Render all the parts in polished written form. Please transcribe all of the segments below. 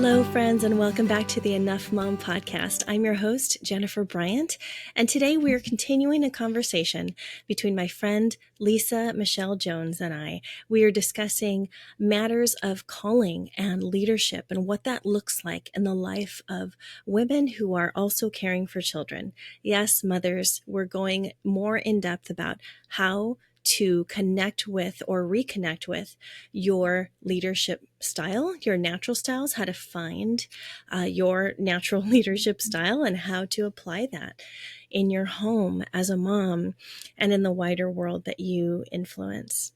Hello, friends, and welcome back to the Enough Mom podcast. I'm your host, Jennifer Bryant, and today we are continuing a conversation between my friend Lisa Michelle Jones and I. We are discussing matters of calling and leadership and what that looks like in the life of women who are also caring for children. Yes, mothers, we're going more in depth about how to connect with or reconnect with your leadership style, your natural styles, how to find your natural leadership style and how to apply that in your home as a mom and in the wider world that you influence.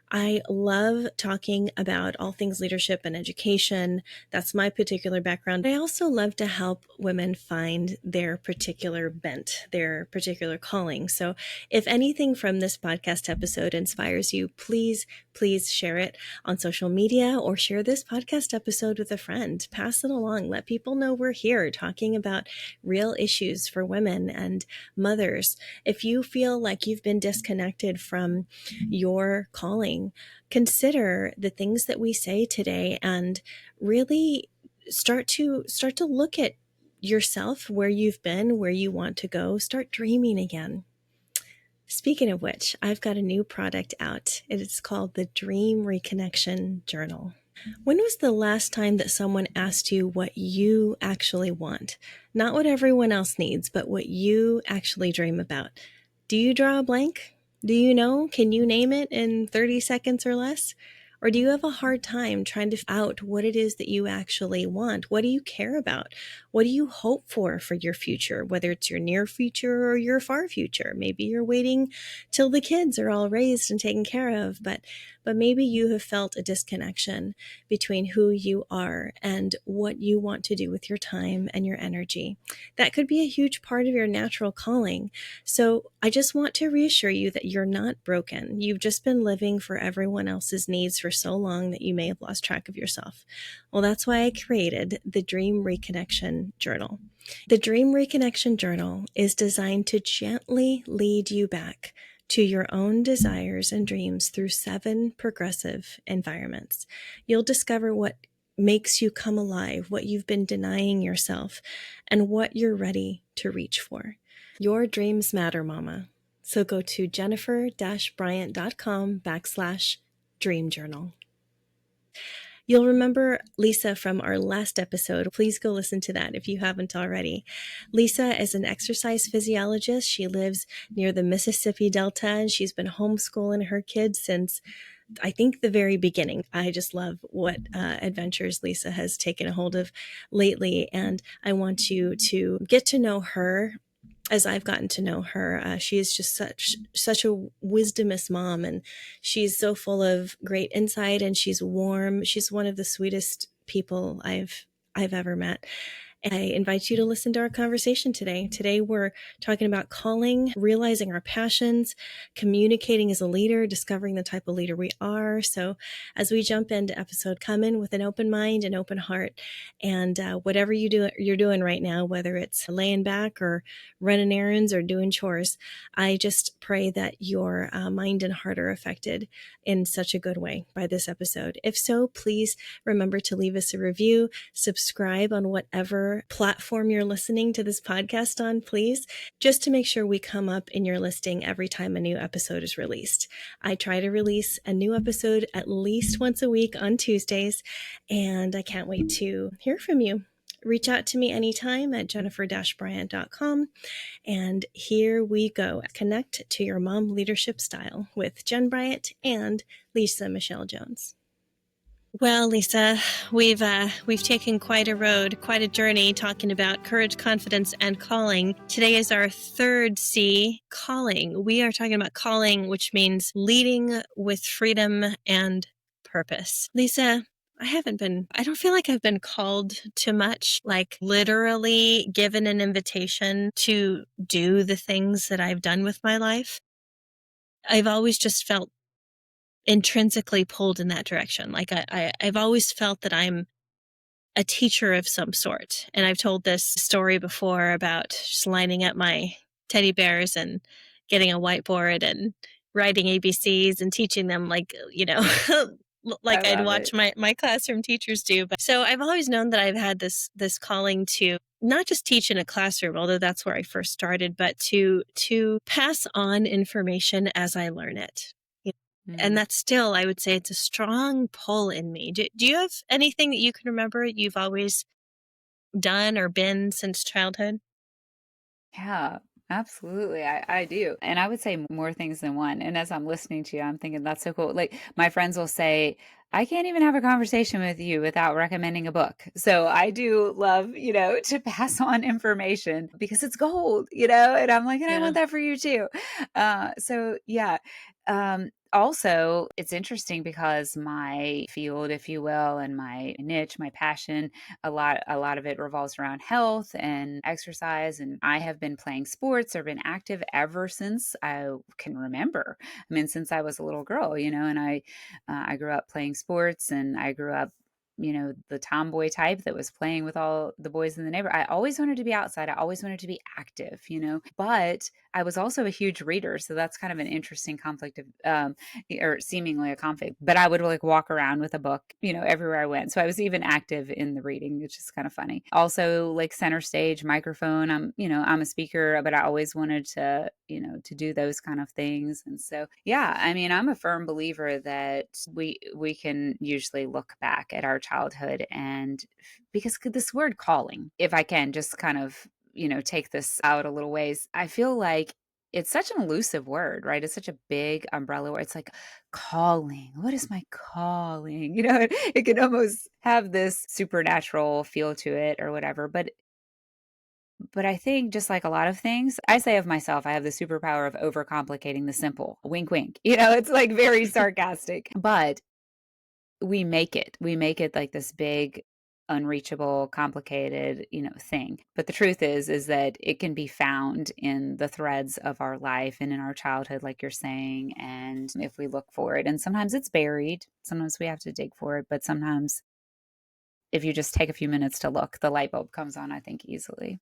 I love talking about all things leadership and education. That's my particular background. I also love to help women find their particular bent, their particular calling. So if anything from this podcast episode inspires you, please share it on social media or share this podcast episode with a friend. Pass it along. Let people know we're here talking about real issues for women and mothers. If you feel like you've been disconnected from your calling, consider the things that we say today and really start to look at yourself, where you've been, where you want to go. Start dreaming again. Speaking of which, I've got a new product out. It is called the Dream Reconnection Journal. When was the last time that someone asked you what you actually want? Not what everyone else needs, but what you actually dream about. Do you draw a blank? Do you know? Can you name it in 30 seconds or less? Or do you have a hard time trying to figure out what it is that you actually want? What do you care about? What do you hope for your future, whether it's your near future or your far future? Maybe you're waiting till the kids are all raised and taken care of, but maybe you have felt a disconnection between who you are and what you want to do with your time and your energy. That could be a huge part of your natural calling. So I just want to reassure you that you're not broken. You've just been living for everyone else's needs for so long that you may have lost track of yourself. Well, that's why I created the Dream Reconnection Journal. The Dream Reconnection Journal is designed to gently lead you back to your own desires and dreams through 7 progressive environments. You'll discover what makes you come alive, what you've been denying yourself, and what you're ready to reach for. Your dreams matter, mama. So go to jennifer-bryant.com/dream journal. You'll remember Lisa from our last episode. Please go listen to that if you haven't already. Lisa is an exercise physiologist. She lives near the Mississippi Delta, and she's been homeschooling her kids since, I think, the very beginning. I just love what adventures Lisa has taken a hold of lately, and I want you to get to know her as I've gotten to know her. She is just such a wisdomous mom, and she's so full of great insight, and she's warm. She's one of the sweetest people I've ever met. And I invite you to listen to our conversation today. Today, we're talking about calling, realizing our passions, communicating as a leader, discovering the type of leader we are. So as we jump into episode, come in with an open mind and open heart. And whatever you're doing right now, whether it's laying back or running errands or doing chores, I just pray that your mind and heart are affected in such a good way by this episode. If so, please remember to leave us a review, subscribe on whatever platform you're listening to this podcast on, please, just to make sure we come up in your listing every time a new episode is released. I try to release a new episode at least once a week on Tuesdays, and I can't wait to hear from you. Reach out to me anytime at jennifer-bryant.com. And here we go. Connect to your mom leadership style with Jen Bryant and Lisa Michelle Jones. Well, Lisa, we've taken quite a road, quite a journey talking about courage, confidence, and calling. Today is our third C, calling. We are talking about calling, which means leading with freedom and purpose. Lisa, I don't feel like I've been called to much, like literally given an invitation to do the things that I've done with my life. I've always just felt intrinsically pulled in that direction. Like I've always felt that I'm a teacher of some sort. And I've told this story before about just lining up my teddy bears and getting a whiteboard and writing ABCs and teaching them, like, like I I'd love watch it. my classroom teachers do. But so I've always known that I've had this calling to not just teach in a classroom, although that's where I first started, but to pass on information as I learn it. You know, and Mm. that's still, I would say, it's a strong pull in me. Do you have anything that you can remember you've always done or been since childhood? Yeah, absolutely. I do. And I would say more things than one. And as I'm listening to you, I'm thinking that's so cool. Like my friends will say, I can't even have a conversation with you without recommending a book. So I do love, to pass on information because it's gold, and I'm like, and I Yeah. want that for you too. So yeah. Also, it's interesting because my field, if you will, and my niche, my passion, a lot of it revolves around health and exercise, and I have been playing sports or been active ever since I can remember. I mean, since I was a little girl, and I grew up playing sports, and I grew up the tomboy type that was playing with all the boys in the neighborhood. I always wanted to be outside. I always wanted to be active, but I was also a huge reader. So that's kind of an interesting conflict of, or seemingly a conflict, but I would like walk around with a book, everywhere I went. So I was even active in the reading, which is kind of funny. Also like center stage microphone. I'm a speaker, but I always wanted to do those kind of things. And so, yeah, I mean, I'm a firm believer that we can usually look back at our childhood and because this word calling, if I can just kind of, take this out a little ways, I feel like it's such an elusive word, right? It's such a big umbrella word. It's like calling. What is my calling? It can almost have this supernatural feel to it or whatever. But I think just like a lot of things, I say of myself, I have the superpower of overcomplicating the simple. Wink, wink. It's like very sarcastic, but we make it. We make it like this big, unreachable, complicated, thing. But the truth is that it can be found in the threads of our life and in our childhood, like you're saying. And if we look for it, and sometimes it's buried, sometimes we have to dig for it, but sometimes if you just take a few minutes to look, the light bulb comes on, I think, easily.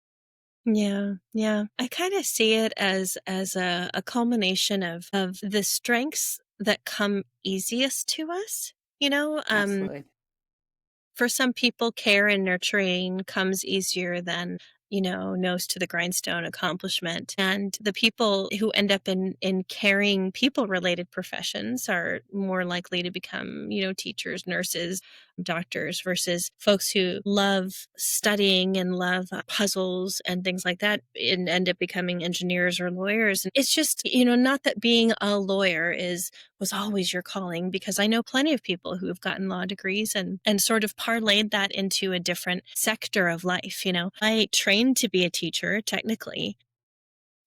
Yeah, yeah. I kind of see it as a culmination of the strengths that come easiest to us. You know, Absolutely. for some people, care and nurturing comes easier than, nose to the grindstone accomplishment. And the people who end up in caring people related professions are more likely to become, teachers, nurses, doctors versus folks who love studying and love puzzles and things like that and end up becoming engineers or lawyers. And it's just, not that being a lawyer was always your calling, because I know plenty of people who have gotten law degrees and sort of parlayed that into a different sector of life. I trained to be a teacher technically,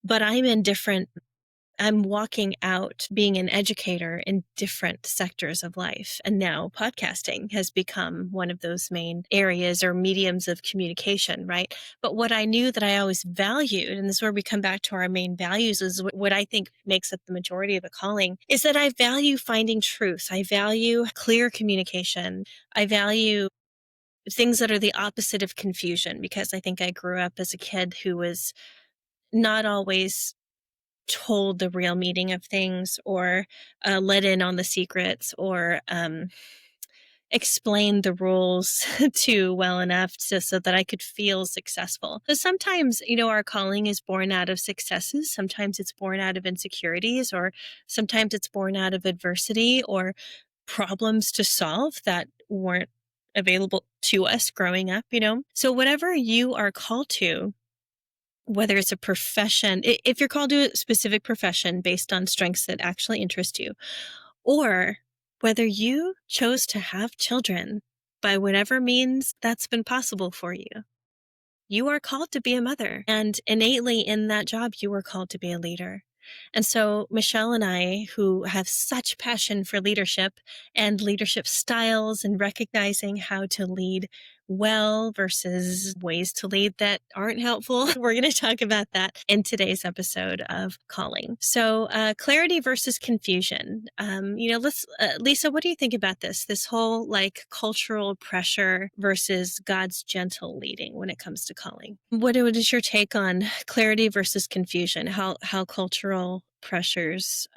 but I'm walking out being an educator in different sectors of life. And now podcasting has become one of those main areas or mediums of communication, right? But what I knew that I always valued, and this is where we come back to our main values, is what I think makes up the majority of a calling, is that I value finding truth. I value clear communication. I value things that are the opposite of confusion, because I think I grew up as a kid who was not always told the real meaning of things, or let in on the secrets, or explained the rules to well enough so that I could feel successful. So sometimes, our calling is born out of successes. Sometimes it's born out of insecurities, or sometimes it's born out of adversity or problems to solve that weren't available to us growing up. So whatever you are called to, whether it's a profession, if you're called to a specific profession based on strengths that actually interest you, or whether you chose to have children by whatever means that's been possible for you, you are called to be a mother. And innately in that job, you are called to be a leader. And so Michelle and I, who have such passion for leadership and leadership styles and recognizing how to lead well versus ways to lead that aren't helpful, we're going to talk about that in today's episode of Calling. So clarity versus confusion. Lisa, what do you think about this whole like cultural pressure versus God's gentle leading when it comes to calling? What is your take on clarity versus confusion? How cultural pressures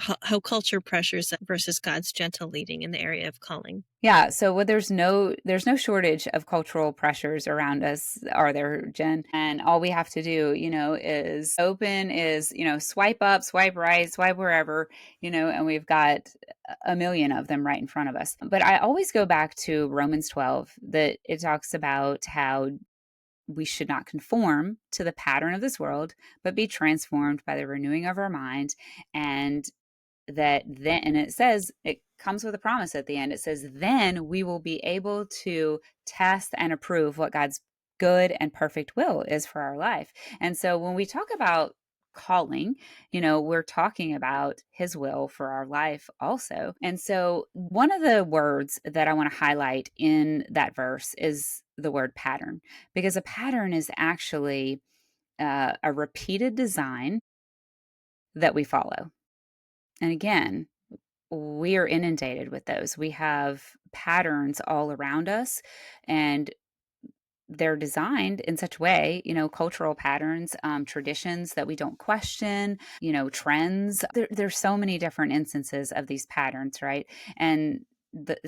how culture pressures versus God's gentle leading in the area of calling. Yeah, so there's no shortage of cultural pressures around us, are there, Jen? And all we have to do, swipe up, swipe right, swipe wherever, and we've got a million of them right in front of us. But I always go back to Romans 12, that it talks about how we should not conform to the pattern of this world, but be transformed by the renewing of our mind. And that then, and it says, it comes with a promise at the end. It says, then we will be able to test and approve what God's good and perfect will is for our life. And so when we talk about calling, we're talking about his will for our life also. And so one of the words that I want to highlight in that verse is the word pattern, because a pattern is actually a repeated design that we follow. And again, we are inundated with those. We have patterns all around us, and they're designed in such a way, cultural patterns, traditions that we don't question, trends. There's so many different instances of these patterns, right? And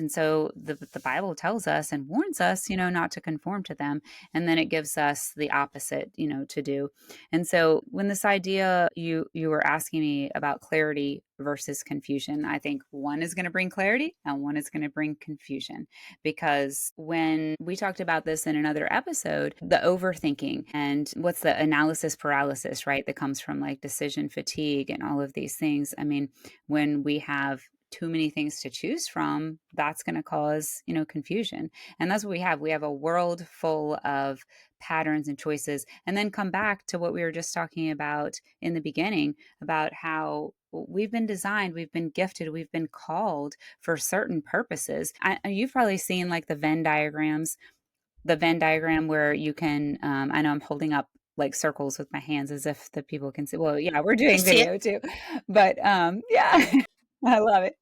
so the Bible tells us and warns us, not to conform to them. And then it gives us the opposite, to do. And so when this idea, you were asking me about clarity versus confusion, I think one is going to bring clarity and one is going to bring confusion. Because when we talked about this in another episode, the overthinking and what's the analysis paralysis, right? That comes from like decision fatigue and all of these things. I mean, when we have too many things to choose from, that's going to cause, confusion. And that's what we have. We have a world full of patterns and choices. And then come back to what we were just talking about in the beginning, about how we've been designed, we've been gifted, we've been called for certain purposes. You've probably seen like the Venn diagram where you can, I know I'm holding up like circles with my hands as if the people can see. Well, yeah, we're I doing see it. video too, but yeah, I love it.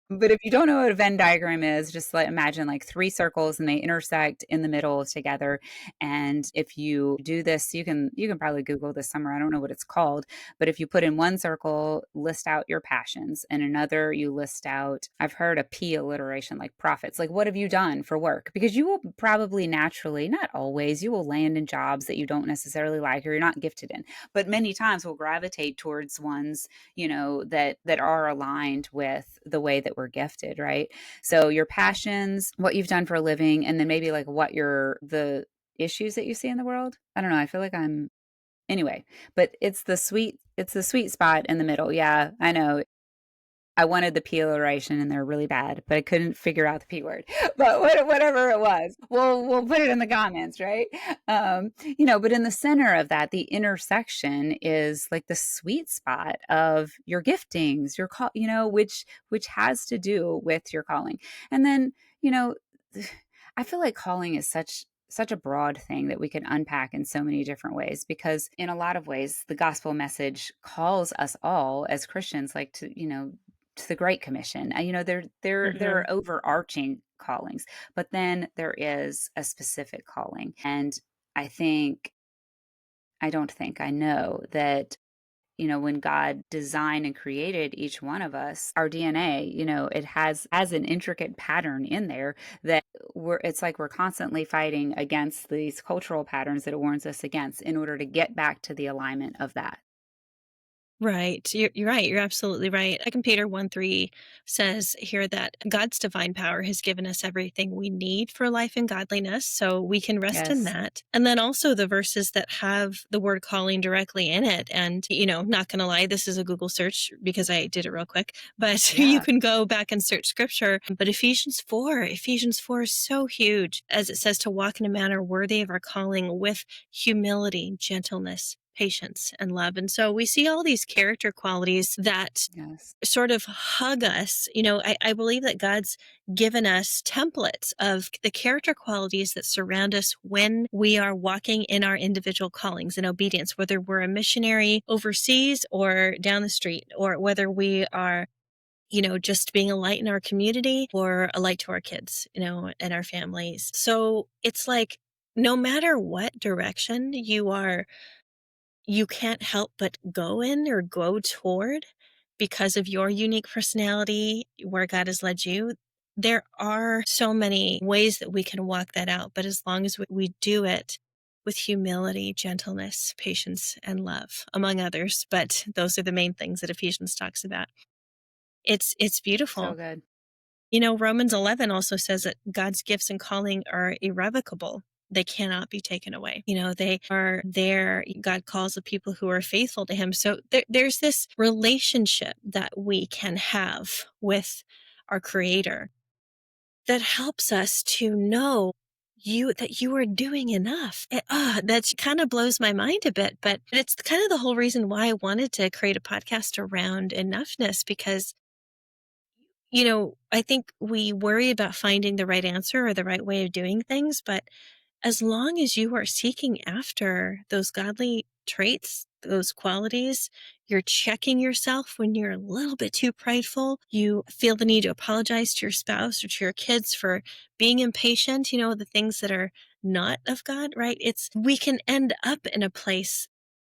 But if you don't know what a Venn diagram is, just like imagine like three circles and they intersect in the middle together. And if you do this, you can probably Google this somewhere. I don't know what it's called, but if you put in one circle, list out your passions, and another you list out, I've heard a P alliteration, like profits. Like what have you done for work? Because you will probably naturally, not always, you will land in jobs that you don't necessarily like or you're not gifted in, but many times we'll gravitate towards ones that are aligned with the way that we're gifted, right? So your passions, what you've done for a living, and then maybe like what the issues that you see in the world. I don't know. I feel like I'm anyway, but it's the sweet spot in the middle. Yeah, I know. I wanted the P alliteration in there really bad, but I couldn't figure out the P word. But whatever it was, we'll put it in the comments, right? But in the center of that, the intersection is like the sweet spot of your giftings, your call, which has to do with your calling. And then, you know, I feel like calling is such a broad thing that we can unpack in so many different ways, because in a lot of ways the gospel message calls us all as Christians like to the Great Commission. There Hmm. are overarching callings, but then there is a specific calling. And I think, I don't think, I know that, when God designed and created each one of us, our DNA, it has an intricate pattern in there that it's like we're constantly fighting against these cultural patterns that it warns us against in order to get back to the alignment of that. Right. You're right. You're absolutely right. 2 Peter 1:3 says here that God's divine power has given us everything we need for life and godliness, so we can rest in Yes. that. And then also the verses that have the word calling directly in it. And, not going to lie, this is a Google search because I did it real quick, but you Yeah. can go back and search scripture. But Ephesians 4 is so huge, as it says to walk in a manner worthy of our calling with humility, gentleness, patience, and love. And so we see all these character qualities that Yes. sort of hug us. I believe that God's given us templates of the character qualities that surround us when we are walking in our individual callings and obedience, whether we're a missionary overseas or down the street, or whether we are just being a light in our community or a light to our kids, and our families. So it's like, no matter what direction you can't help but go in or go toward. because of your unique personality, where God has led you, there are so many ways that we can walk that out. But as long as we do it with humility, gentleness, patience, and love, among others, but those are the main things that Ephesians talks about. It's So beautiful. good. Romans 11 also says that God's gifts and calling are irrevocable. They cannot be taken away. They are there. God calls the people who are faithful to him. So there's this relationship that we can have with our Creator that helps us to know that you are doing enough. That kind of blows my mind a bit, but it's kind of the whole reason why I wanted to create a podcast around enoughness, because I think we worry about finding the right answer or the right way of doing things, but as long as you are seeking after those godly traits, those qualities, you're checking yourself when you're a little bit too prideful, you feel the need to apologize to your spouse or to your kids for being impatient, the things that are not of God, right? We can end up in a place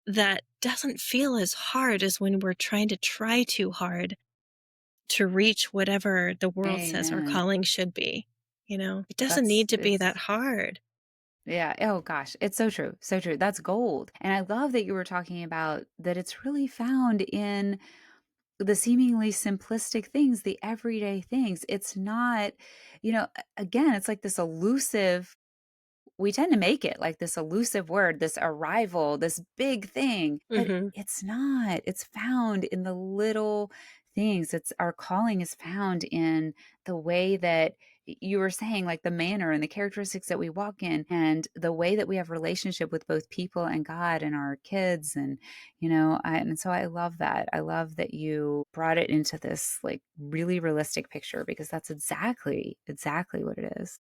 that doesn't feel as hard as when we're try too hard to reach whatever the world says our Amen. calling should be. It doesn't That's need to be that it's hard. Yeah. Oh gosh, it's so true. So true. That's gold. And I love that you were talking about that it's really found in the seemingly simplistic things, the everyday things. It's not, again, it's like this elusive, we tend to make it like this elusive word, this arrival, this big thing, but Mm-hmm. it's not. It's found in the little things. It's our calling is found in the way that you were saying, like the manner and the characteristics that we walk in, and the way that we have relationship with both people and God and our kids. And, and so I love that. I love that you brought it into this like really realistic picture, because that's exactly what it is.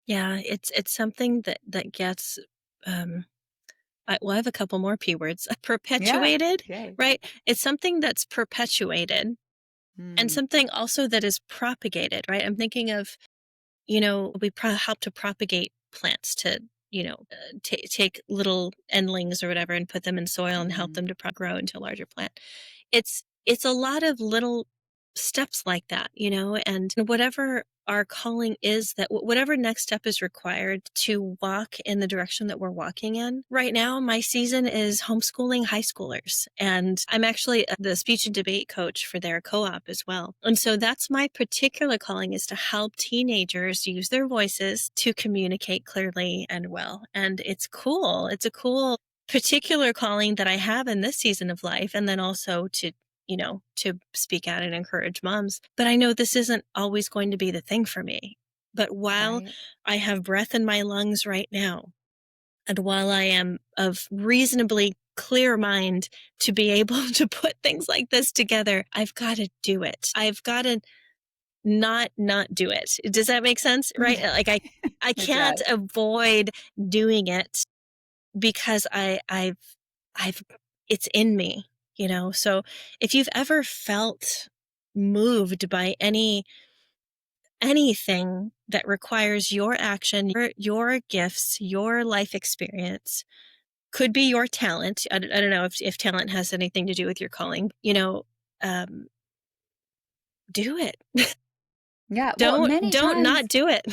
Yeah, it's something that gets I have a couple more P words. Yeah. Perpetuated, Yay. right? It's something that's perpetuated, and Mm. something also that is propagated, right? I'm thinking of, we help to propagate plants to, take little endlings or whatever and put them in soil and help Mhm. them to grow into a larger plant. It's a lot of little steps like that, and whatever our calling is, that whatever next step is required to walk in the direction that we're walking in. Right now, my season is homeschooling high schoolers, and I'm actually the speech and debate coach for their co-op as well. And so that's my particular calling, is to help teenagers use their voices to communicate clearly and well. And it's cool. It's a cool particular calling that I have in this season of life, and then also to speak out and encourage moms. But I know this isn't always going to be the thing for me. But while Right. I have breath in my lungs right now, and while I am of reasonably clear mind to be able to put things like this together, I've got to do it. I've got to not do it. Does that make sense? Right? Like I It can't does. avoid doing it, because I've it's in me, So if you've ever felt moved by anything that requires your action, your gifts, your life experience, could be your talent. I don't know if talent has anything to do with your calling, um, do it. Yeah, well, Don't many don't times not do it.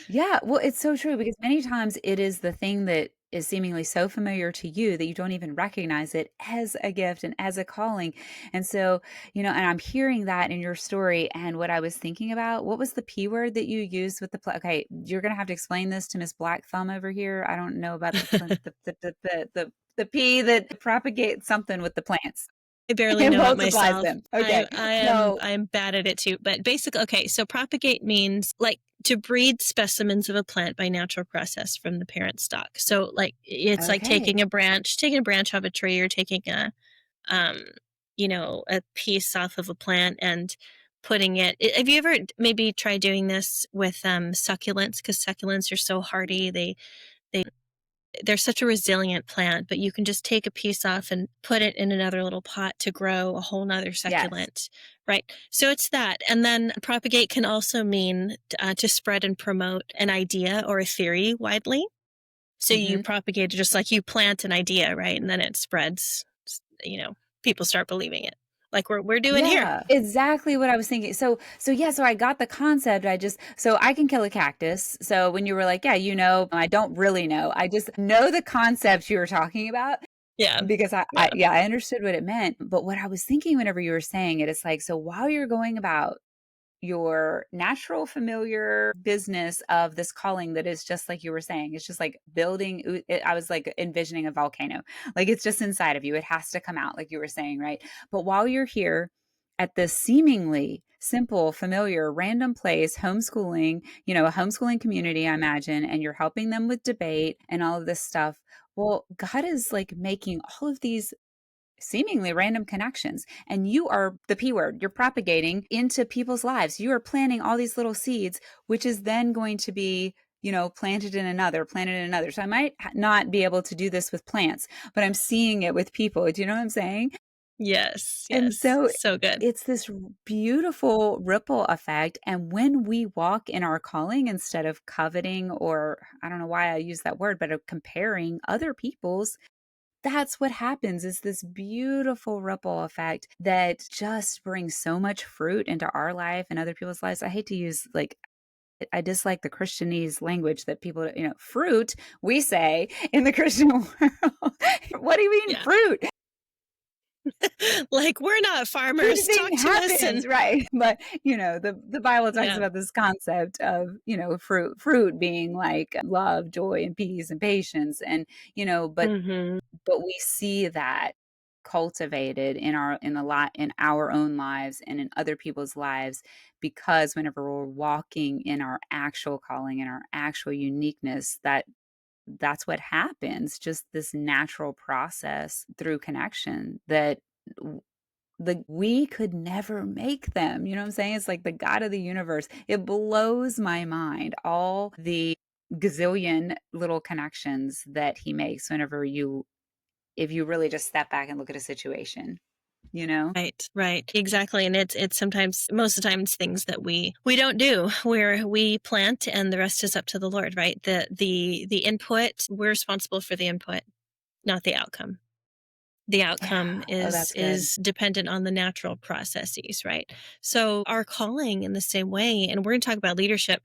yeah, well, it's so true because many times it is the thing that is seemingly so familiar to you that you don't even recognize it as a gift and as a calling. And so, and I'm hearing that in your story. And what I was thinking about, what was the P word that you used with the okay, you're gonna have to explain this to Miss Black Thumb over here. I don't know about the the P that propagates something with the plants. I barely It know it multiplies myself. them. Okay. So I am bad at it too. But basically, okay, so propagate means like to breed specimens of a plant by natural process from the parent stock. So like it's like okay. taking a branch off a tree, or taking um a piece off of a plant and putting it. Have you ever maybe tried doing this with succulents? Because succulents are so hardy. They're such a resilient plant, but you can just take a piece off and put it in another little pot to grow a whole nother Yes. succulent, right? So it's that. And then propagate can also mean to spread and promote an idea or a theory widely. So you Hmm. propagate it just like you plant an idea, right? And then it spreads, you know, people start believing it. like we're doing here. Yeah, exactly what I was thinking. So I got the concept. So I can kill a cactus. So when you were like, yeah, I don't really know. I just know the concept you were talking about Yeah. because Yeah. I understood what it meant. But what I was thinking whenever you were saying it, it's like, so while you're going about your natural familiar business of this calling that is just like you were saying, it's just like I was like envisioning a volcano, like it's just inside of you, it has to come out, like you were saying, right? But while you're here at this seemingly simple, familiar, random place, homeschooling, a homeschooling community, I imagine, and you're helping them with debate and all of this stuff, well, God is like making all of these seemingly random connections. And you are the P word, you're propagating into people's lives. You are planting all these little seeds, which is then going to be, planted in another, planted in another. So I might not be able to do this with plants, but I'm seeing it with people. Do you know what I'm saying? Yes. And Yes. so So good. it's this beautiful ripple effect. And when we walk in our calling instead of coveting, or I don't know why I use that word, but of comparing other people's, that's what happens, is this beautiful ripple effect that just brings so much fruit into our life and other people's lives. I hate to use I dislike the Christianese language that people, fruit, we say in the Christian world. What do you mean Yeah. fruit? Like we're not farmers. Fruiting Talk to us. happens, And right? But the Bible talks yeah. about this concept of fruit being like love, joy, and peace and patience, and but Hmm. we see that cultivated in our own lives and in other people's lives, because whenever we're walking in our actual calling and our actual uniqueness, that's what happens, just this natural process through connection that we could never make them. You know what I'm saying? It's like the God of the universe. It blows my mind, all the gazillion little connections that he makes whenever if you really just step back and look at a situation, you know? Right, right, exactly. And it's sometimes, most of the time, it's things that we don't do, where we plant and the rest is up to the Lord, right? The input, we're responsible for the input, not the outcome. The outcome Yeah. Oh, that's good. is dependent on the natural processes, right? So our calling in the same way, and we're going to talk about leadership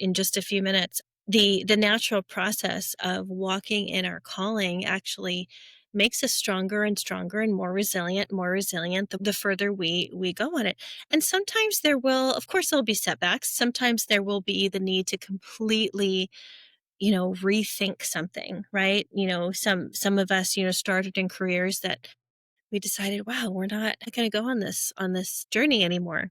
in just a few minutes. The natural process of walking in our calling actually makes us stronger and stronger and more resilient the further we go on it. And sometimes there will, of course, there'll be setbacks. Sometimes there will be the need to completely, rethink something, right? Some of us, started in careers that we decided, wow, we're not going to go on this journey anymore.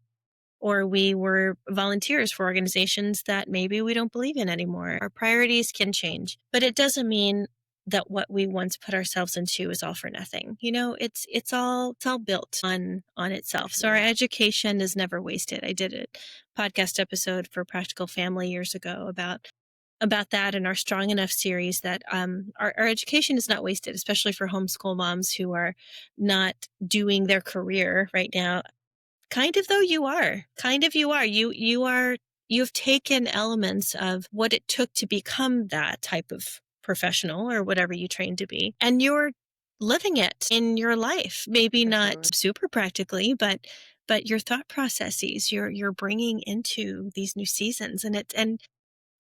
Or we were volunteers for organizations that maybe we don't believe in anymore. Our priorities can change, but it doesn't mean that what we once put ourselves into is all for nothing. It's all built on For itself. So our sure. education is never wasted. I did a podcast episode for Practical Family years ago about that in our Strong Enough series, that our education is not wasted, especially for homeschool moms who are not doing their career right now. Kind of, though, you are. Kind of, you are. You've taken elements of what it took to become that type of professional or whatever you trained to be, and you're living it in your life. Maybe For not sure. super practically, but your thought processes, you're bringing into these new seasons, and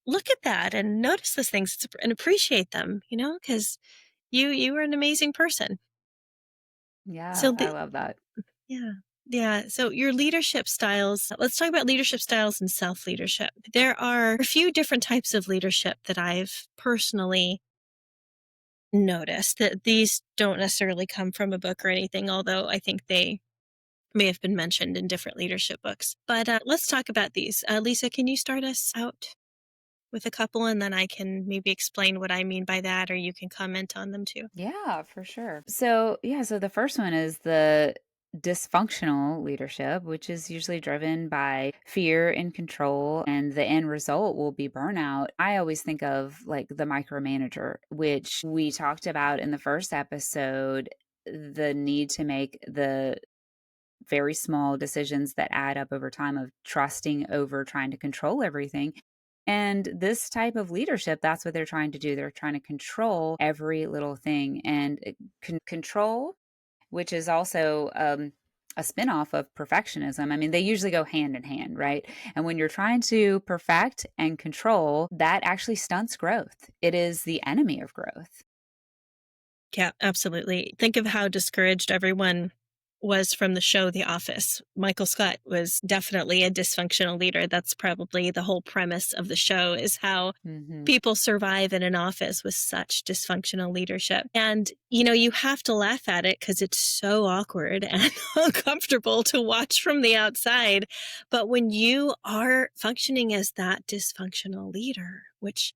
look at that and notice those things and appreciate them, because you are an amazing person. Yeah, So I the love that. Yeah. Yeah. So your leadership styles, let's talk about leadership styles and self-leadership. There are a few different types of leadership that I've personally noticed. That these don't necessarily come from a book or anything, although I think they may have been mentioned in different leadership books. But let's talk about these. Lisa, can you start us out with a couple, and then I can maybe explain what I mean by that, or you can comment on them too. Yeah, for sure. So the first one is the dysfunctional leadership, which is usually driven by fear and control, and the end result will be burnout. I always think of like the micromanager, which we talked about in the first episode, the need to make the very small decisions that add up over time, of trusting over trying to control everything. And this type of leadership, that's what they're trying to do. They're trying to control every little thing, and control, which is also a spinoff of perfectionism. I mean, they usually go hand in hand, right? And when you're trying to perfect and control, that actually stunts growth. It is the enemy of growth. Yeah, absolutely. Think of how discouraged everyone was from the show The Office. Michael Scott was definitely a dysfunctional leader. That's probably the whole premise of the show, is how Hmm. people survive in an office with such dysfunctional leadership. And, you have to laugh at it because it's so awkward and uncomfortable to watch from the outside. But when you are functioning as that dysfunctional leader, which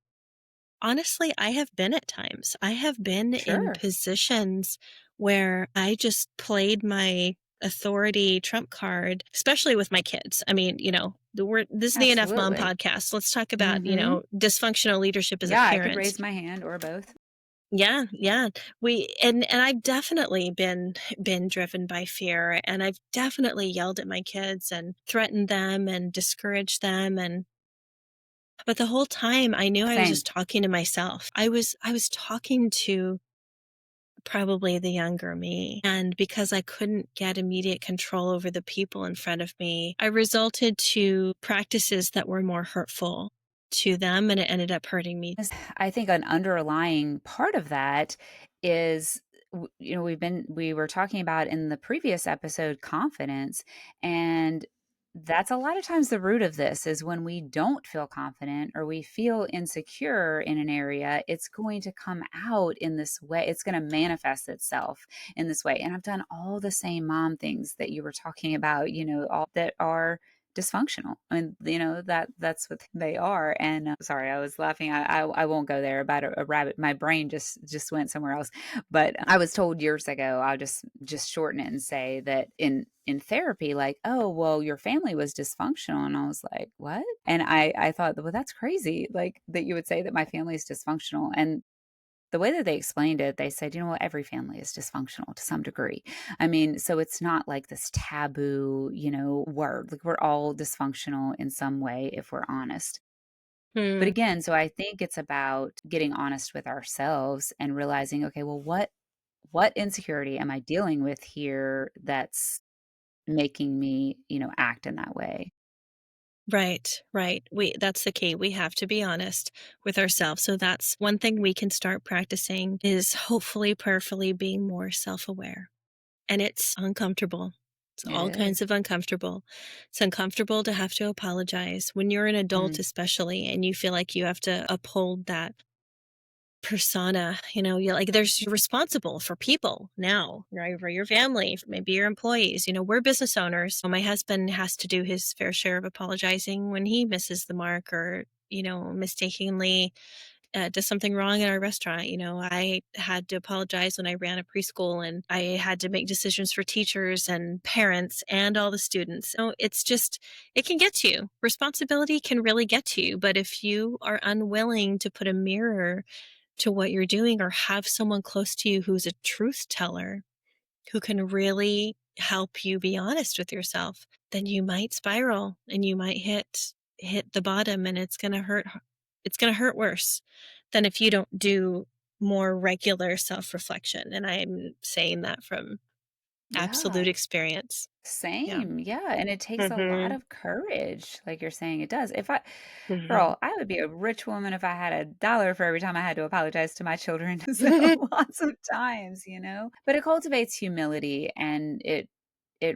honestly, I have been at times. I have been in Sure. positions where I just played my authority trump card, especially with my kids. I mean, this is the Enough Mom Absolutely. podcast. Let's talk about, Hmm. dysfunctional leadership as a Yeah, I could parent. raise my hand or both. Yeah, yeah. And I've definitely been driven by fear, and I've definitely yelled at my kids and threatened them and discouraged them, and but the whole time I knew I was Same. just talking to myself. I was talking to probably the younger me. And because I couldn't get immediate control over the people in front of me, I resulted to practices that were more hurtful to them, and it ended up hurting me. I think an underlying part of that is we were talking about in the previous episode confidence, and that's a lot of times the root of this is when we don't feel confident or we feel insecure in an area, it's going to come out in this way. It's going to manifest itself in this way. And I've done all the same mom things that you were talking about, all that are dysfunctional. I mean, that's what they are. And sorry, I was laughing. I won't go there about a rabbit. My brain just went somewhere else. But I was told years ago, I'll just shorten it and say that in therapy, like, oh, well, your family was dysfunctional. And I was like, what? And I thought, well, that's crazy. Like that you would say that my family is dysfunctional. And the way that they explained it, they said, what, every family is dysfunctional to some degree. I mean, so it's not like this taboo, word. Like we're all dysfunctional in some way if we're honest. But Hmm. again, so I think it's about getting honest with ourselves and realizing, okay, well, what insecurity am I dealing with here that's making me, act in that way? Right, right. That's the key. We have to be honest with ourselves. So that's one thing we can start practicing, is hopefully, prayerfully being more self-aware. And it's uncomfortable. It's It all kinds is. of uncomfortable. It's uncomfortable to have to apologize when you're an adult, Mm, especially, and you feel like you have to uphold that persona. You're like, you're responsible for people now, right? For your family, maybe your employees. We're business owners. So my husband has to do his fair share of apologizing when he misses the mark, or, mistakenly does something wrong in our restaurant. I had to apologize when I ran a preschool, and I had to make decisions for teachers and parents and all the students. So it's just, it can get to you. Responsibility can really get to you. But if you are unwilling to put a mirror to what you're doing, or have someone close to you who's a truth teller, who can really help you be honest with yourself, then you might spiral and you might hit the bottom, and it's going to hurt. It's going to hurt worse than if you don't do more regular self-reflection. And I'm saying that from absolute yeah. experience. Yeah. Same. Yeah. And it takes a lot Mhm. of courage, like you're saying it does. Mhm. Girl, I would be a rich woman if I had $1 for every time I had to apologize to my children. So lots of times, But it cultivates humility and it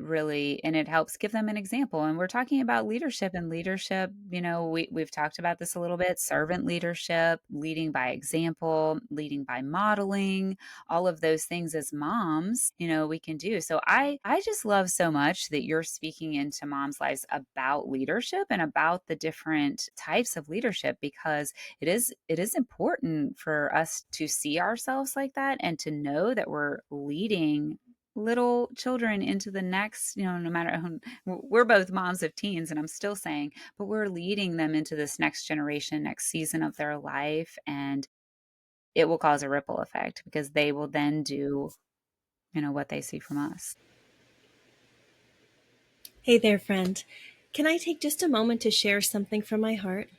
really and it helps give them an example. And we're talking about leadership and leadership, we've talked about this a little bit, servant leadership, leading by example, leading by modeling, all of those things as moms, we can do. So I just love so much that you're speaking into moms' lives about leadership and about the different types of leadership, because it is important for us to see ourselves like that and to know that we're leading little children into the next, no matter who, we're both moms of teens, and I'm still saying, but we're leading them into this next generation, next season of their life. And it will cause a ripple effect because they will then do, what they see from us. Hey there, friend. Can I take just a moment to share something from my heart?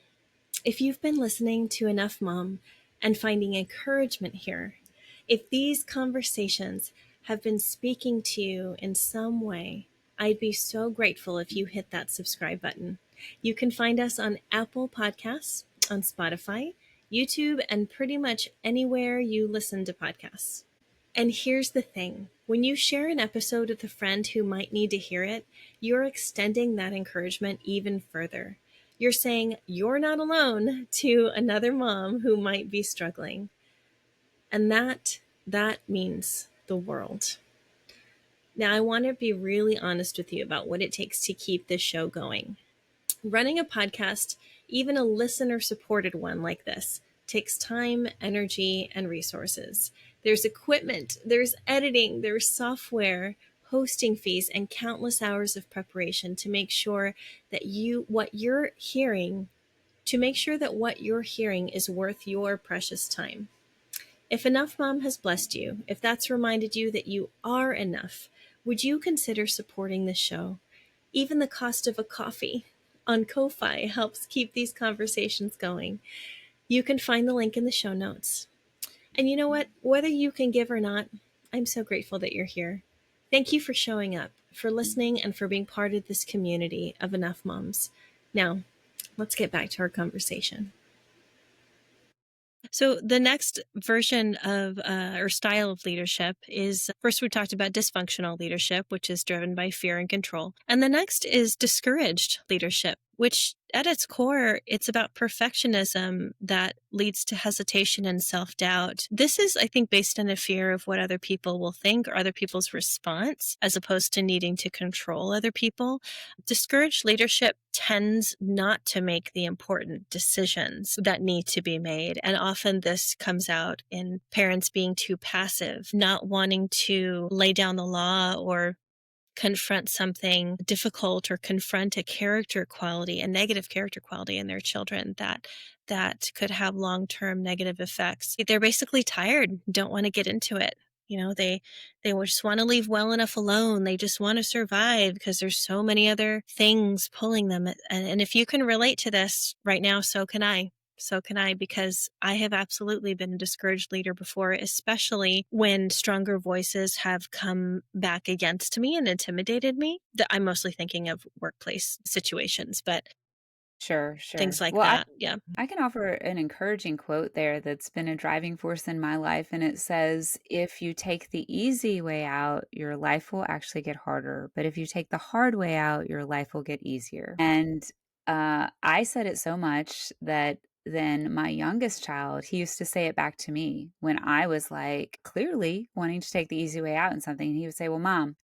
If you've been listening to Enough Mom and finding encouragement here, if these conversations have been speaking to you in some way, I'd be so grateful if you hit that subscribe button. You can find us on Apple Podcasts, on Spotify, YouTube, and pretty much anywhere you listen to podcasts. And here's the thing, when you share an episode with a friend who might need to hear it, you're extending that encouragement even further. You're saying you're not alone to another mom who might be struggling. And that means the world. Now, I want to be really honest with you about what it takes to keep this show going. Running a podcast, even a listener supported one like this, takes time, energy, and resources. There's equipment, there's editing, there's software, hosting fees, and countless hours of preparation to make sure that what you're hearing is worth your precious time. If Enough Mom has blessed you, if that's reminded you that you are enough, would you consider supporting this show? Even the cost of a coffee on Ko-Fi helps keep these conversations going. You can find the link in the show notes. And you know what? Whether you can give or not, I'm so grateful that you're here. Thank you for showing up, for listening, and for being part of this community of Enough Moms. Now, let's get back to our conversation. So the next version of or style of leadership is, first we talked about dysfunctional leadership, which is driven by fear and control. And the next is discouraged leadership, which at its core, it's about perfectionism that leads to hesitation and self-doubt. This is, I think, based on a fear of what other people will think or other people's response, as opposed to needing to control other people. Discouraged leadership tends not to make the important decisions that need to be made. And often this comes out in parents being too passive, not wanting to lay down the law or confront something difficult or confront a character quality, a negative character quality in their children that could have long-term negative effects. They're basically tired, don't want to get into it. You know, they just want to leave well enough alone. They just want to survive because there's so many other things pulling them. And if you can relate to this right now, so can I. So can I, because I have absolutely been a discouraged leader before, especially when stronger voices have come back against me and intimidated me. I'm mostly thinking of workplace situations, but Sure. things like Well, that. Yeah. I can offer an encouraging quote there that's been a driving force in my life. And it says, if you take the easy way out, your life will actually get harder. But if you take the hard way out, your life will get easier. And I said it so much that then my youngest child, he used to say it back to me when I was like clearly wanting to take the easy way out in something. And he would say, well, Mom,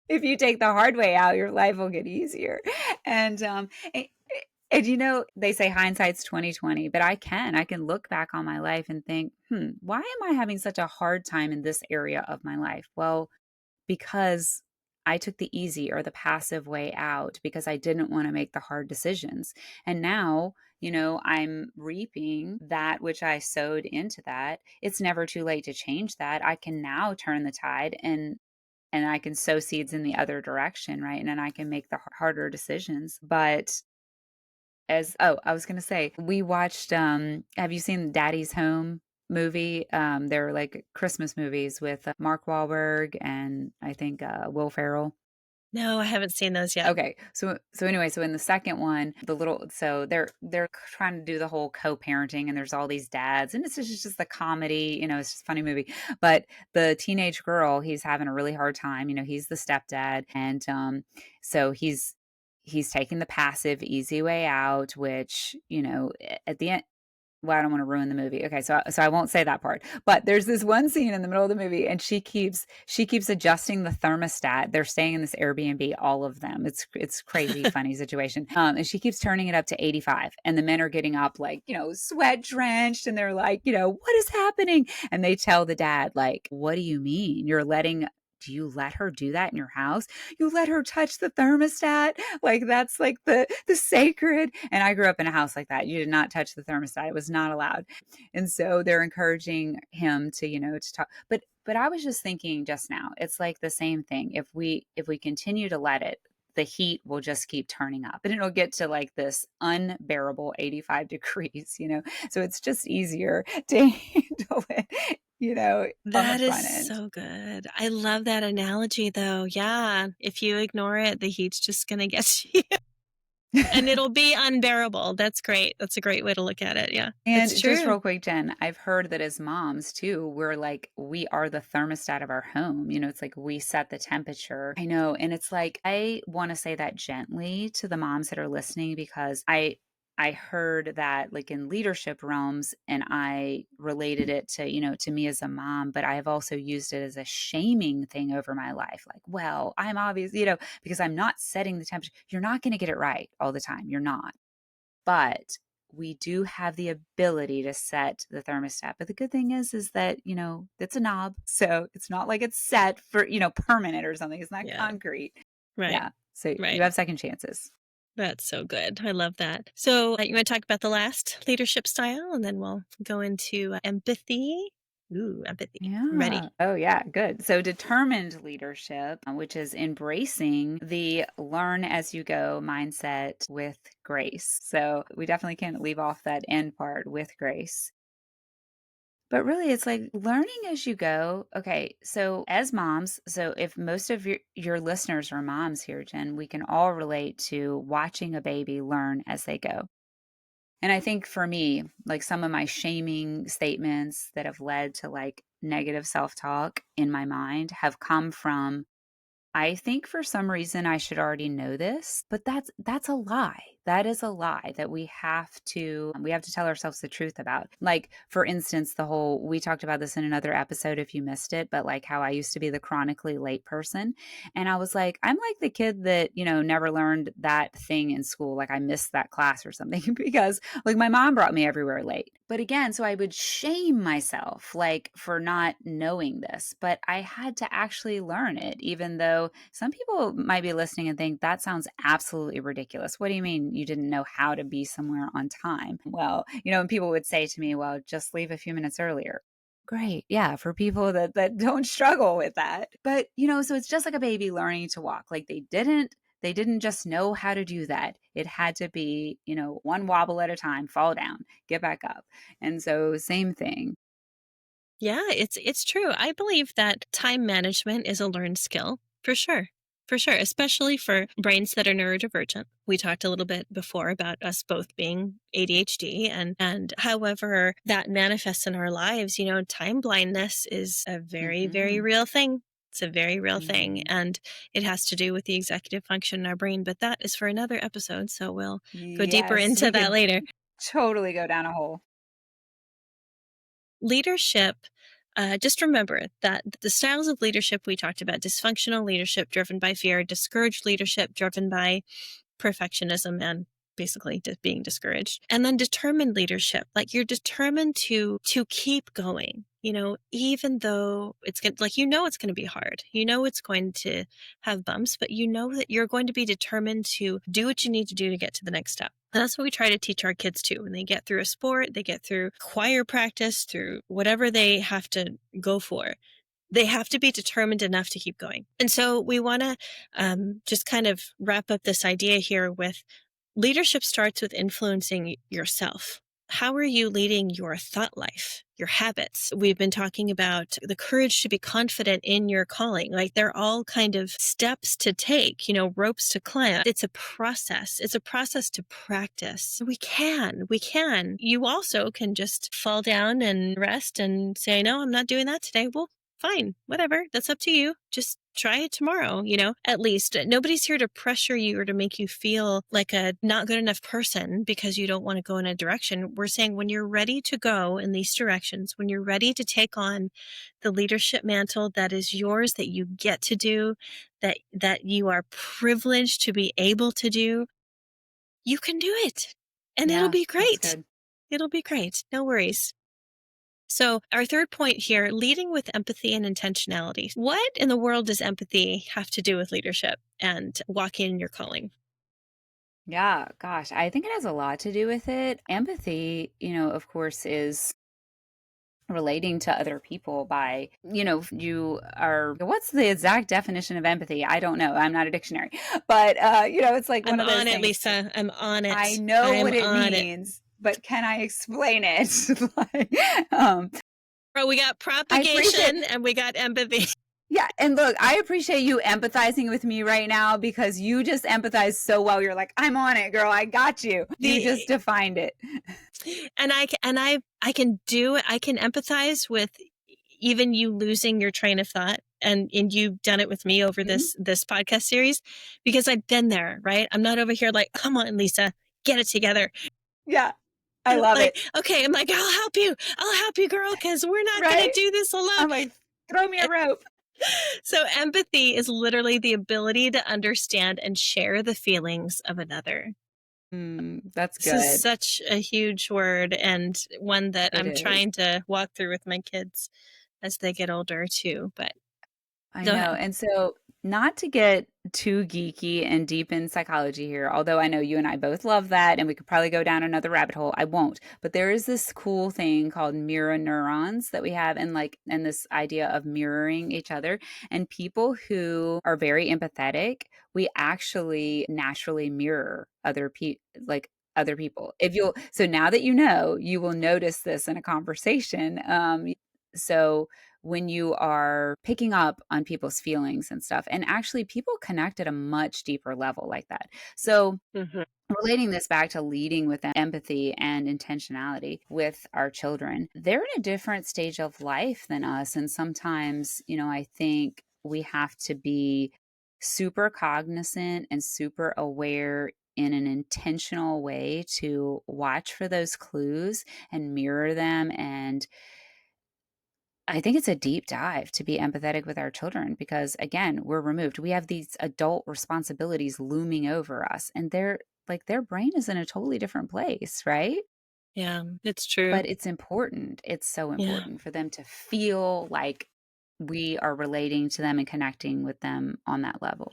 if you take the hard way out, your life will get easier. And and you know, they say hindsight's 2020, but I can look back on my life and think, why am I having such a hard time in this area of my life? Well, because I took the easy or the passive way out because I didn't want to make the hard decisions. And now, you know, I'm reaping that which I sowed into that. It's never too late to change that. I can now turn the tide and I can sow seeds in the other direction, right? And then I can make the harder decisions. But I was gonna say, we watched, have you seen Daddy's Home movie? They're like Christmas movies with Mark Wahlberg and I think Will Ferrell. No, I haven't seen those yet. Okay. So anyway, so in the second one, they're trying to do the whole co-parenting and there's all these dads and it's just the comedy, you know, it's just a funny movie. But the teenage girl, he's having a really hard time, you know, he's the stepdad and so he's taking the passive easy way out, which, you know, at the end, well, I don't want to ruin the movie. Okay, so I won't say that part. But there's this one scene in the middle of the movie, and she keeps adjusting the thermostat. They're staying in this Airbnb, all of them. It's crazy, funny situation. And she keeps turning it up to 85, and the men are getting up like, you know, sweat drenched, and they're like, you know, what is happening? And they tell the dad like, what do you mean? Do you let her do that in your house? You let her touch the thermostat? Like that's like the sacred. And I grew up in a house like that. You did not touch the thermostat. It was not allowed. And so they're encouraging him to, you know, to talk. But I was just thinking just now, it's like the same thing. If we continue to let it, the heat will just keep turning up and it'll get to like this unbearable 85 degrees, So it's just easier to handle it, on the That is front end. so good. I love that analogy though. Yeah. If you ignore it, the heat's just going to get to you and it'll be unbearable. That's great. That's a great way to look at it. Yeah. It's And just true. real quick, Jen, I've heard that as moms too, we're like, we are the thermostat of our home. It's like we set the temperature. I know. And it's like, I want to say that gently to the moms that are listening because I heard that like in leadership realms and I related it to me as a mom, but I have also used it as a shaming thing over my life. Like, well, I'm obvious, because I'm not setting the temperature. You're not going to get it right all the time. You're not. But we do have the ability to set the thermostat. But the good thing is that, it's a knob. So it's not like it's set for, permanent or something. It's not Yeah. concrete. Right. Yeah. So you Right. have second chances. That's so good. I love that. So, you want to talk about the last leadership style and then we'll go into empathy. Ooh, empathy. I'm ready. Yeah. Oh, yeah. Good. So, determined leadership, which is embracing the learn as you go mindset with grace. So, we definitely can't leave off that end part with grace. But really, it's like learning as you go. Okay, so as moms, so if most of your listeners are moms here, Jen, we can all relate to watching a baby learn as they go. And I think for me, like some of my shaming statements that have led to like negative self-talk in my mind have come from I think for some reason I should already know this, but that's a lie. That is a lie that we have to tell ourselves the truth about. Like for instance, we talked about this in another episode if you missed it, but like how I used to be the chronically late person. And I was like, I'm like the kid that, never learned that thing in school. Like I missed that class or something because like my mom brought me everywhere late. But again, so I would shame myself like for not knowing this, but I had to actually learn it, even though some people might be listening and think that sounds absolutely ridiculous. What do you mean you didn't know how to be somewhere on time? Well, and people would say to me, well, just leave a few minutes earlier. Great. Yeah. For people that don't struggle with that. But, so it's just like a baby learning to walk. Like they didn't just know how to do that. It had to be, one wobble at a time, fall down, get back up. And so same thing. Yeah, it's true. I believe that time management is a learned skill for sure. For sure, especially for brains that are neurodivergent. We talked a little bit before about us both being ADHD and however that manifests in our lives, time blindness is a very, very Hmm. real thing. It's a very real thing, Hmm. and it has to do with the executive function in our brain, but that is for another episode, so we'll go deeper Yes, into we that could later. totally go down a hole. Leadership, just remember that the styles of leadership we talked about, dysfunctional leadership driven by fear, discouraged leadership driven by perfectionism and basically being discouraged, and then determined leadership, like you're determined to keep going, even though it's going like it's going to be hard, it's going to have bumps, but that you're going to be determined to do what you need to do to get to the next step. And that's what we try to teach our kids too. When they get through a sport, they get through choir practice, through whatever they have to go for, they have to be determined enough to keep going. And so we want to just kind of wrap up this idea here with leadership starts with influencing yourself. How are you leading your thought life, your habits? We've been talking about the courage to be confident in your calling. Like they're all kind of steps to take, ropes to climb. It's a process. It's a process to practice. We can. You also can just fall down and rest and say, no, I'm not doing that today. Well, fine, whatever. That's up to you. Just try it tomorrow, at least. Nobody's here to pressure you or to make you feel like a not good enough person because you don't want to go in a direction. We're saying when you're ready to go in these directions, when you're ready to take on the leadership mantle that is yours, that you get to do, that you are privileged to be able to do, you can do it. And it'll Yeah, be that's great. good. It'll be great. No worries. So, our third point here, leading with empathy and intentionality. What in the world does empathy have to do with leadership and walking in your calling? Yeah, gosh, I think it has a lot to do with it. Empathy, of course, is relating to other people by, you are, what's the exact definition of empathy? I don't know. I'm not a dictionary. But it's like one I'm of those on it, things. Lisa. I'm on I it. know I'm what it on it. means, but can I explain it? Like, Bro, we got I appreciate propagation and we got empathy. Yeah, and look, I appreciate you empathizing with me right now because you just empathize so well. You're like, "I'm on it, girl. I got you." You just The defined it. and I can empathize with even you losing your train of thought, and you've done it with me over Mhm. this podcast series, because I've been there, right? I'm not over here like, come on, Lisa, get it together. Yeah, I love Like, it. okay, I'm like, I'll help you, girl, because we're not gonna Right? do this alone. I'm like, "Throw me a rope." So empathy is literally the ability to understand and share the feelings of another. That's This is good. such a huge word, and one that It I'm is. trying to walk through with my kids as they get older too. But I go know. ahead. And so, not to get too geeky and deep in psychology here, although I know you and I both love that and we could probably go down another rabbit hole, I won't. But there is this cool thing called mirror neurons that we have, and this idea of mirroring each other. And people who are very empathetic, we actually naturally mirror other people. If you'll So now that you know, you will notice this in a conversation. So when you are picking up on people's feelings and stuff. And actually, people connect at a much deeper level like that. So, Mhm. relating this back to leading with empathy and intentionality with our children, they're in a different stage of life than us. And sometimes, I think we have to be super cognizant and super aware in an intentional way to watch for those clues and mirror them. And I think it's a deep dive to be empathetic with our children because, again, we're removed. We have these adult responsibilities looming over us, and their brain is in a totally different place, right? Yeah, it's true. But it's important. It's so Yeah, important for them to feel like we are relating to them and connecting with them on that level.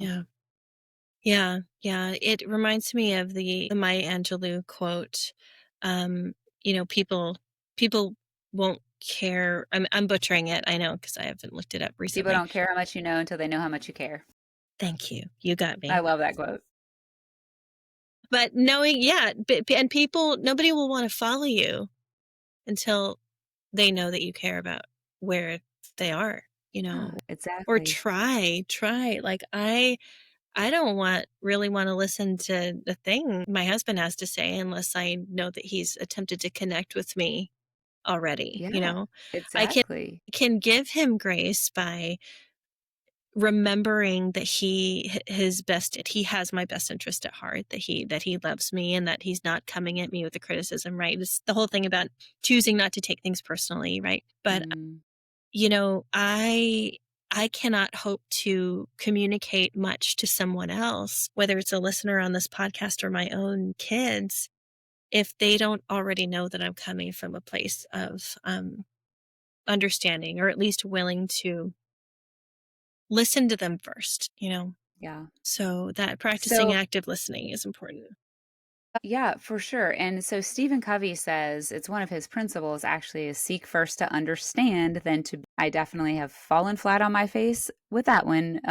yeah, yeah. It reminds me of the Maya Angelou quote. Um, people won't care. I'm butchering it. I know because I haven't looked it up People recently. don't care how much you know until they know how much you care. Thank you. You got I me. love that quote. But knowing, yeah, and people, nobody will want to follow you until they know that you care about where they are, Yeah, or exactly. try. Like I don't really want to listen to the thing my husband has to say unless I know that he's attempted to connect with me already, Yeah, I exactly. can give him grace by remembering that he has my best interest at heart, that he loves me and that he's not coming at me with a criticism, right? It's the whole thing about choosing not to take things personally, right? But Mm, I cannot hope to communicate much to someone else, whether it's a listener on this podcast or my own kids, if they don't already know that I'm coming from a place of understanding, or at least willing to listen to them first. yeah. So that practicing So, active listening is important. yeah, for sure. And so Stephen Covey says it's one of his principles actually is seek first to understand, then to. I definitely have fallen flat on my face with that one, a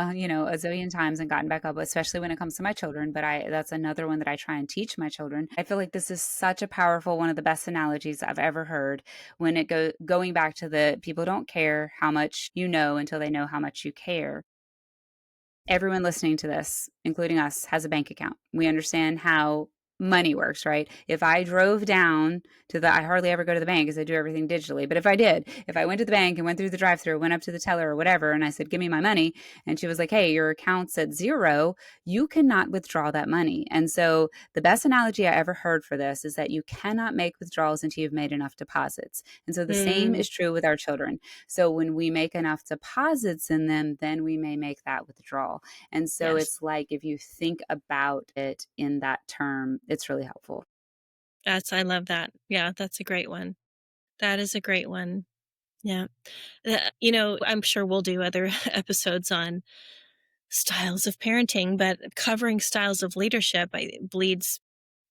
zillion times and gotten back up, especially when it comes to my children. But that's another one that I try and teach my children. I feel like this is such a powerful one of the best analogies I've ever heard when going back to the people don't care how much you know until they know how much you care. Everyone listening to this, including us, has a bank account. We understand how money works, right? If I drove down I hardly ever go to the bank because I do everything digitally. But if I went to the bank and went through the drive through, went up to the teller or whatever, and I said, give me my money, and she was like, hey, your account's at zero, you cannot withdraw that money. And so the best analogy I ever heard for this is that you cannot make withdrawals until you've made enough deposits. And so the same Mm, is true with our children. So when we make enough deposits in them, then we may make that withdrawal. And so yes, it's like if you think about it in that term, it's really helpful. I love that. Yeah, that's a great one. That is a great one. Yeah. I'm sure we'll do other episodes on styles of parenting, but covering styles of leadership bleeds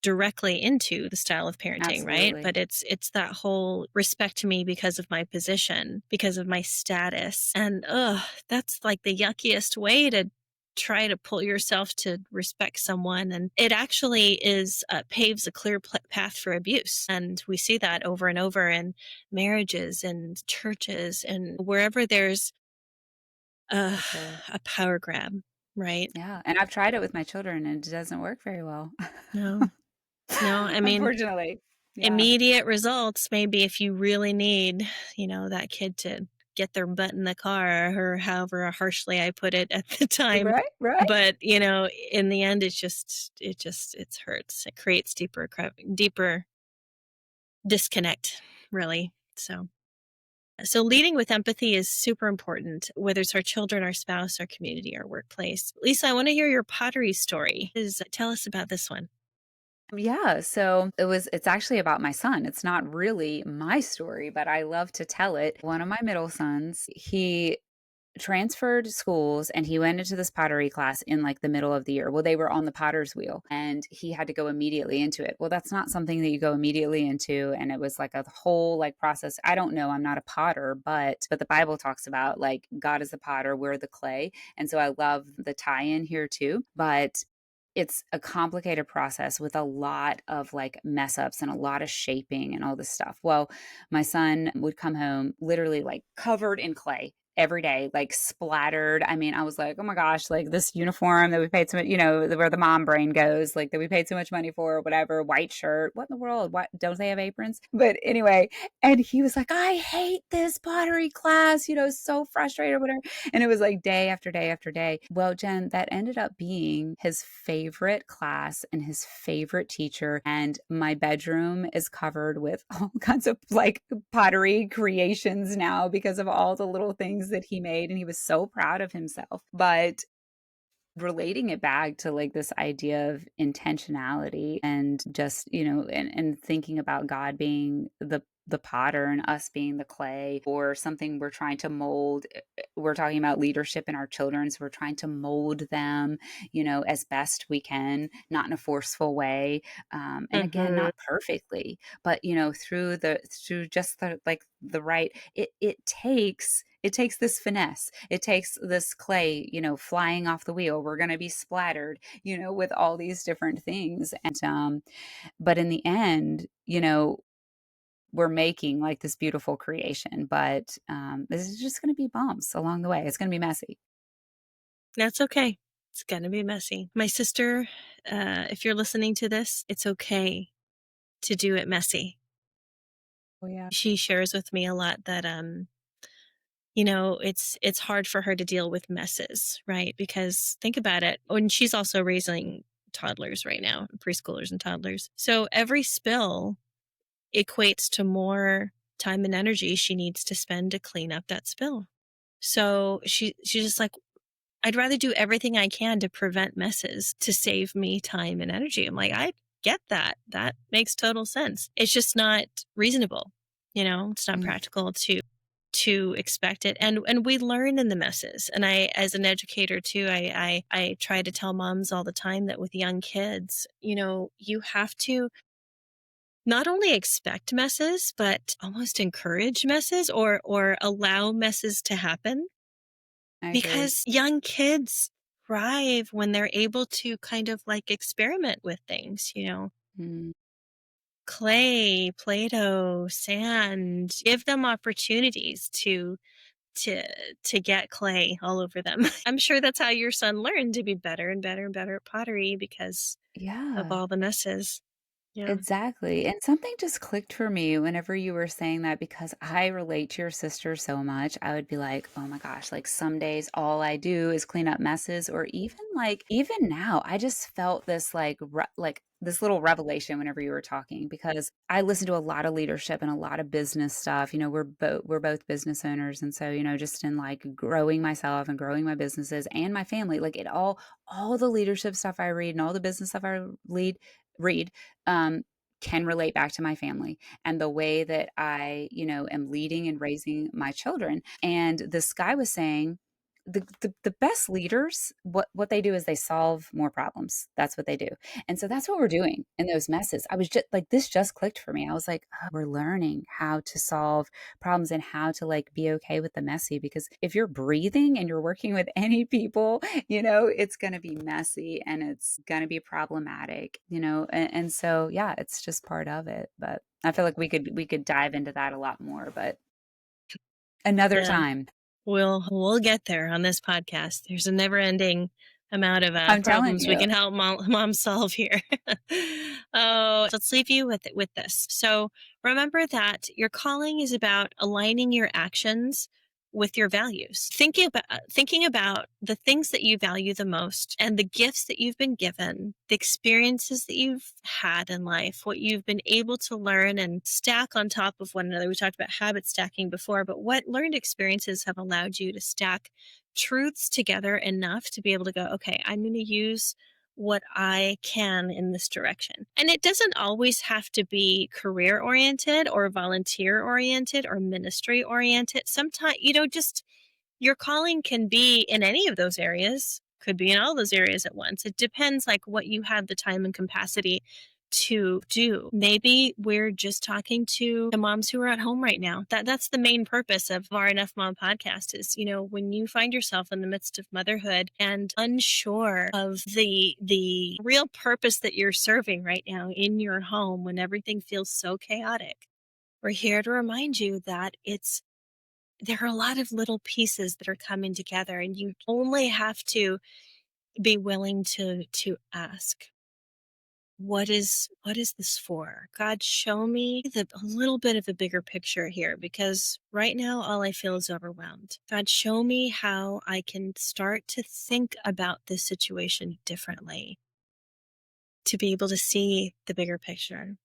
directly into the style of parenting, right? Absolutely. But it's that whole respect to me because of my position, because of my status. And that's like the yuckiest way to try to pull yourself to respect someone. And it actually is paves a clear path for abuse. And we see that over and over in marriages and churches and wherever there's For sure. a power grab, right? Yeah, and I've tried it with my children, and it doesn't work very well. No, no. I mean, Unfortunately. Yeah. immediate results, maybe if you really need, that kid to get their butt in the car, or however harshly I put it at the time. Right, right. But, in the end, it hurts. It creates deeper disconnect, really. So leading with empathy is super important, whether it's our children, our spouse, our community, our workplace. Lisa, I want to hear your pottery story. Tell us about this one. Yeah, so it's actually about my son. It's not really my story, but I love to tell it. One of my middle sons, he transferred schools and he went into this pottery class in like the middle of the year. Well, they were on the potter's wheel and he had to go immediately into it. Well, that's not something that you go immediately into. And it was like a whole like process. I don't know. I'm not a potter, but the Bible talks about like God is the potter, we're the clay. And so I love the tie in here too. But it's a complicated process with a lot of like mess ups and a lot of shaping and all this stuff. Well, my son would come home literally like covered in clay every day, like splattered. I mean, I was like, oh my gosh, like this uniform that we paid so much, where the mom brain goes, like that we paid so much money for, whatever, white shirt. What in the world? What don't they have aprons? But anyway, and he was like, I hate this pottery class, so frustrated, whatever. And it was like day after day after day. Well, Jen, that ended up being his favorite class and his favorite teacher. And my bedroom is covered with all kinds of like pottery creations now because of all the little things that he made. And he was so proud of himself. But relating it back to like this idea of intentionality and just and thinking about God being the potter and us being the clay or something we're trying to mold. We're talking about leadership in our children, so we're trying to mold them as best we can, not in a forceful way, and again, Mm-hmm. not perfectly, but through just the like the right. It takes this finesse. It takes this clay, flying off the wheel. We're going to be splattered, with all these different things. And, but in the end, we're making like this beautiful creation, but this is just going to be bumps along the way. It's going to be messy. That's okay. It's going to be messy. My sister, if you're listening to this, it's okay to do it messy. Oh, yeah. She shares with me a lot that it's hard for her to deal with messes, right? Because think about it, when she's also raising toddlers right now, preschoolers and toddlers. So every spill equates to more time and energy she needs to spend to clean up that spill. So she's just like, I'd rather do everything I can to prevent messes to save me time and energy. I'm like, I get that. That makes total sense. It's just not reasonable. It's not Mm, practical to expect it. And we learn in the messes. And I, as an educator too, I try to tell moms all the time that with young kids, you have to not only expect messes, but almost encourage messes or allow messes to happen, I agree. because young kids thrive when they're able to kind of like experiment with things, Mm, clay, Play-Doh, sand, give them opportunities to to get clay all over them. I'm sure that's how your son learned to be better and better and better at pottery because of yeah. all the messes. Yeah. Exactly. And something just clicked for me whenever you were saying that because I relate to your sister so much. I would be like, oh my gosh, like some days all I do is clean up messes. Or even now, I just felt this like this little revelation whenever you were talking because I listen to a lot of leadership and a lot of business stuff. We're both business owners. And so, just in like growing myself and growing my businesses and my family, like it all the leadership stuff I read and all the business stuff I read um, can relate back to my family and the way that I, am leading and raising my children. And this guy was saying, the best leaders, what they do is they solve more problems. That's what they do. And so that's what we're doing in those messes. I was just like, this just clicked for me. I was like, oh, we're learning how to solve problems and how to like be okay with the messy, because if you're breathing and you're working with any people, it's going to be messy and it's going to be problematic, and so yeah, it's just part of it. But I feel like we could dive into that a lot more, but another Yeah. time. We'll get there on this podcast. There's a never-ending amount of I'm telling problems we you. can help moms solve here. Oh, let's leave you with this. So remember that your calling is about aligning your actions with your values. Thinking about the things that you value the most and the gifts that you've been given, the experiences that you've had in life, what you've been able to learn and stack on top of one another. We talked about habit stacking before, but what learned experiences have allowed you to stack truths together enough to be able to go, okay, I'm going to use what I can in this direction. And it doesn't always have to be career oriented or volunteer oriented or ministry oriented. Sometimes, just your calling can be in any of those areas, could be in all those areas at once. It depends like what you have the time and capacity to do. Maybe we're just talking to the moms who are at home right now. That's the main purpose of our Enough Mom podcast is, when you find yourself in the midst of motherhood and unsure of the real purpose that you're serving right now in your home when everything feels so chaotic. We're here to remind you that there are a lot of little pieces that are coming together, and you only have to be willing to ask, what is this for? God, show me a little bit of a bigger picture here, because right now all I feel is overwhelmed. God, show me how I can start to think about this situation differently, to be able to see the bigger picture.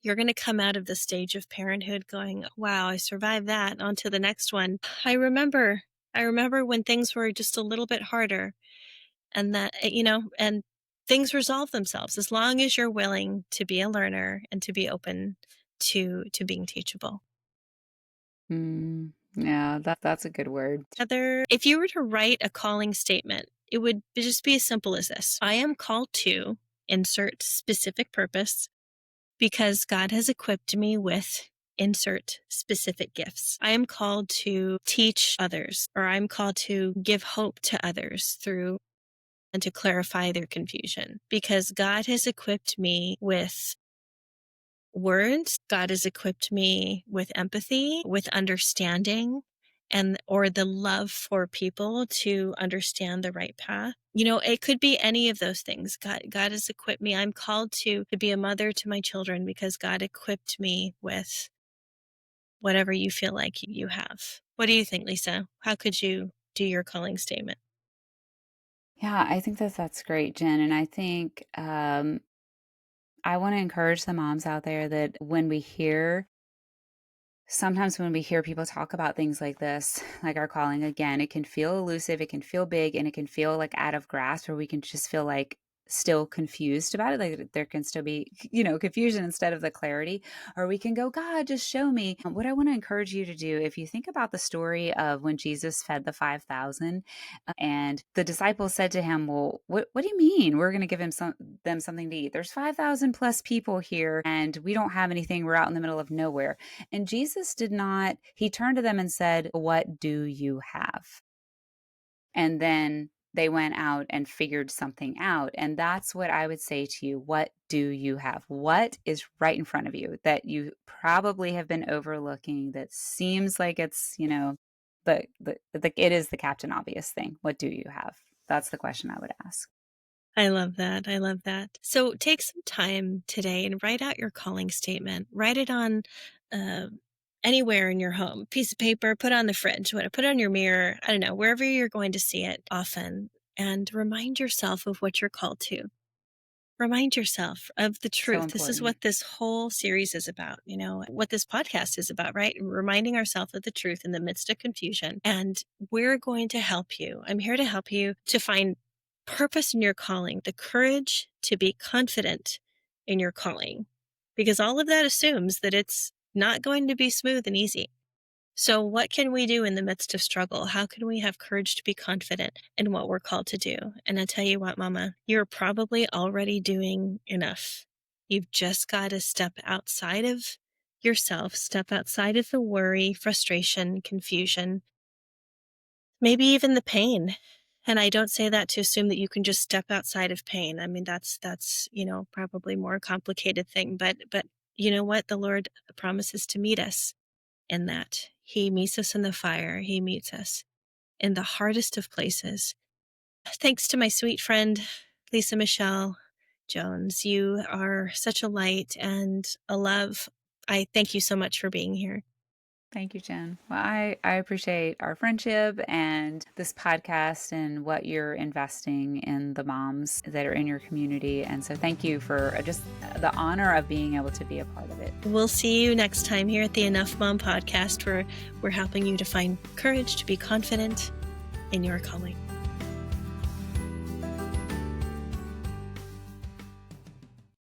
You're going to come out of the stage of parenthood going, wow, I survived that. On to the next one. I remember when things were just a little bit harder, and and things resolve themselves as long as you're willing to be a learner and to be open to being teachable. Yeah, that's a good word. If you were to write a calling statement, it would just be as simple as this. I am called to insert specific purpose because God has equipped me with insert specific gifts. I am called to teach others, or I'm called to give hope to others through and to clarify their confusion, because God has equipped me with words. God has equipped me with empathy, with understanding, and or the love for people to understand the right path. It could be any of those things. God has equipped me. I'm called to be a mother to my children because God equipped me with whatever you feel like you have. What do you think, Lisa? How could you do your calling statement? Yeah, I think that that's great, Jen. And I think I want to encourage the moms out there that sometimes when we hear people talk about things like this, like our calling, again, it can feel elusive, it can feel big, and it can feel like out of grasp, or we can just feel like still confused about it. Like there can still be, confusion instead of the clarity. Or we can go, God, just show me. What I want to encourage you to do, if you think about the story of when Jesus fed the 5,000, and the disciples said to him, well, what do you mean we're going to give them something to eat? There's 5,000 plus people here and we don't have anything. We're out in the middle of nowhere. And Jesus did not, he turned to them and said, what do you have? And then they went out and figured something out. And that's what I would say to you. What do you have? What is right in front of you that you probably have been overlooking, that seems like it's, it is the Captain Obvious thing. What do you have? That's the question I would ask. I love that. I love that. So take some time today and write out your calling statement. Write it on uh, anywhere in your home, piece of paper, put it on the fridge, put it on your mirror. I don't know, wherever you're going to see it often, and remind yourself of what you're called to. Remind yourself of the So truth. This is important. what this whole series is about, what this podcast is about, right? Reminding ourselves of the truth in the midst of confusion. And we're going to help you. I'm here to help you to find purpose in your calling, the courage to be confident in your calling, because all of that assumes that it's not going to be smooth and easy. So, what can we do in the midst of struggle? How can we have courage to be confident in what we're called to do? And I tell you what, Mama, you're probably already doing enough. You've just got to step outside of yourself, step outside of the worry, frustration, confusion, maybe even the pain. And I don't say that to assume that you can just step outside of pain. I mean, that's, probably more complicated thing, but you know what? The Lord promises to meet us in that. He meets us in the fire. He meets us in the hardest of places. Thanks to my sweet friend, Lisa Michelle Jones. You are such a light and a love. I thank you so much for being here. Thank you, Jen. Well, I appreciate our friendship and this podcast and what you're investing in the moms that are in your community. And so thank you for just the honor of being able to be a part of it. We'll see you next time here at the Enough Mom podcast, where we're helping you to find courage to be confident in your calling.